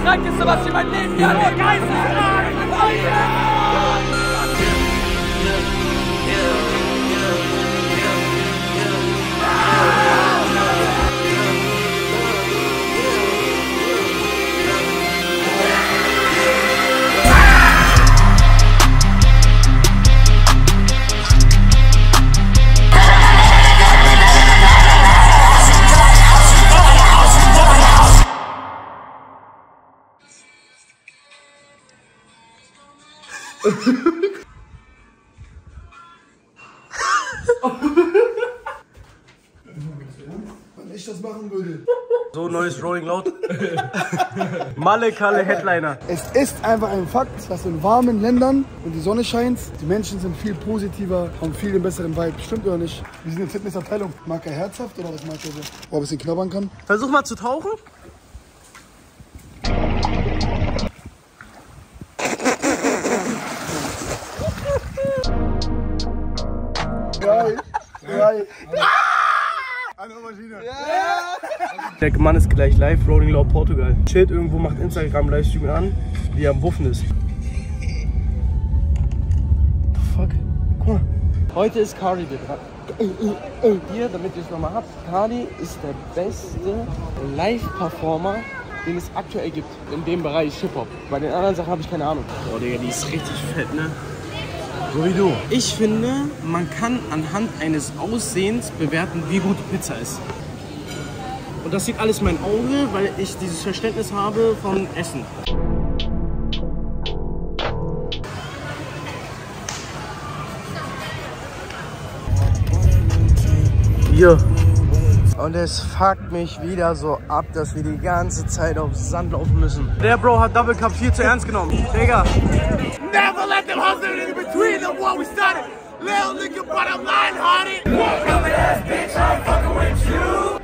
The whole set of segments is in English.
Krankeste, was ich in meinem Leben hier hatte. Geisteskrank! Oh yeah! Wenn ich das machen würde. So, neues Rolling Loud. Malle Kalle Headliner. Es ist einfach ein Fakt, dass in warmen Ländern und die Sonne scheint, die Menschen sind viel positiver, haben viel den besseren Vibe. Stimmt oder nicht? Wir sind in der Fitnessabteilung. Mag er herzhaft oder was mag er so? Wo er ein bisschen knabbern kann? Versuch mal zu tauchen. Der Mann ist gleich live, Rolling Loud Portugal. Chillt irgendwo, macht Instagram Livestream an, wie er am Wuffen ist. Fuck. Guck mal. Heute ist Carti dran. Hier, damit ihr es nochmal habt. Carti ist der beste Live-Performer, den es aktuell gibt. In dem Bereich Hip-Hop. Bei den anderen Sachen habe ich keine Ahnung. Oh Digga, die ist richtig fett, ne? So wie du. Ich finde, man kann anhand eines Aussehens bewerten, wie gut die Pizza ist. Und das sieht alles mein Auge, weil ich dieses Verständnis habe von Essen. Hier. Und es fuckt mich wieder so ab, dass wir die ganze Zeit auf Sand laufen müssen. Der Bro hat Double Cup viel zu ernst genommen. Digga. Never let them hustle in between of what we started. Little nigga, but I'm lying, honey. Come ass bitch, I'm fucking with you.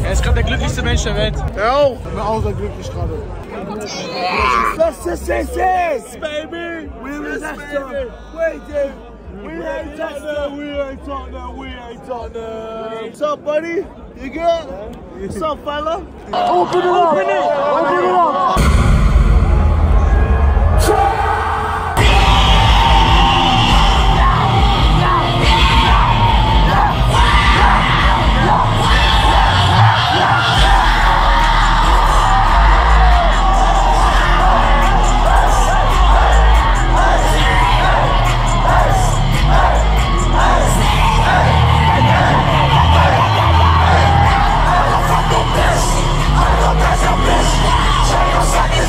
Er ist gerade der glücklichste Mensch der Welt. Er auch. Ich bin auch sehr glücklich gerade. Das ist es, baby. We will not stop. Waiting. We ain't Tottenham. We ain't Tottenham. We ain't Tottenham. What's up, buddy? You good? What's up, fella? Open it up. Open it up. Bitch,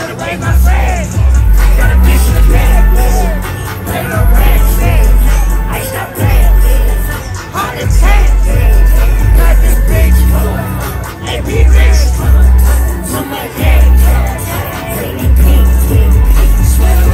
to raise my friends. Got a bitch in the bed. Pay no rent. I stop paying. Hard and tan. Got this bitch. AP rich. To my head. Baby pink. Swear.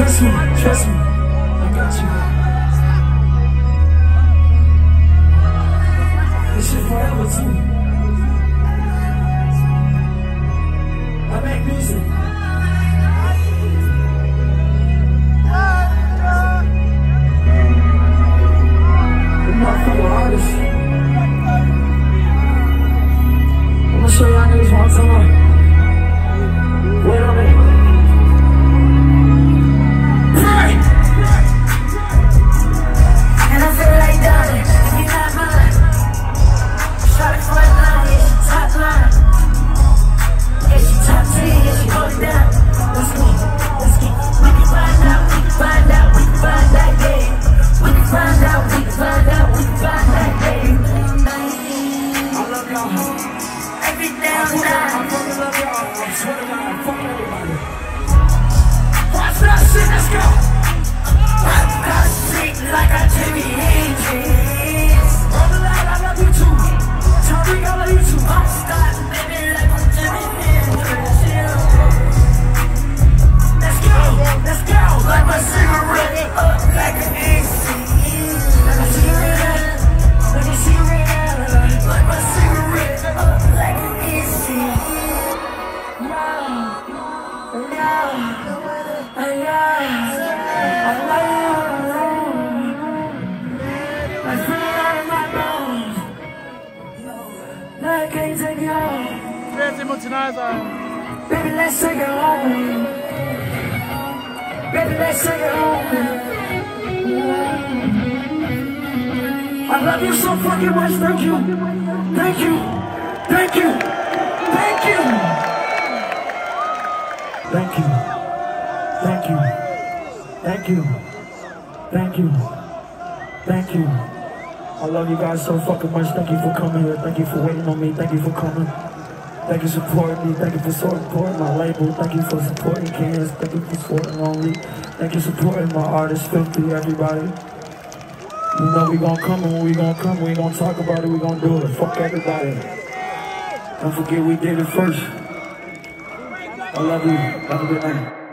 Trust me, trust me. I got you. This shit forever too. I make music. The motherfucker artist. I'ma show y'all niggas one time. Wait on it. Pray! And I feel like darling, if you're not mine. Shot it front line, yeah, she top line. Yeah, she top 10, yeah, she hold it down. Let's go, let's go. We can find out, we can find out, we can find that day. We can find out, we can find out, we can find that day. I love y'all. Every damn time. I fucking love y'all. I swear to God, fuck everybody. Watch that shit, let's go. Watch that shit like a Jimmy Hendrix. Roll it out, I love you too. Tariq, I love you too. I'm starting, baby, like I'm Jimmy Hendrix. Let's go, like my cigarette up like an AC. Like a cigarette, like a cigarette, like my cigarette up like an AC. I feel out of my bones. I can't take it home. Sehr emotional sein. Baby, let's take it home. Baby, let's take it home. I love you so fucking much. Thank you. Thank you. Thank you. Thank you. Thank you. Thank you. Thank you. Thank you. Thank you. I love you guys so fucking much. Thank you for coming here. Thank you for waiting on me. Thank you for coming. Thank you for supporting me. Thank you for supporting my label. Thank you for supporting Kids. Thank you for supporting Lonely. Thank you for supporting my artists, 50, everybody. You know we gonna come, and when we gonna come, we gonna talk about it, we gonna do it. Fuck everybody. Don't forget we did it first. I love you. Have a good night.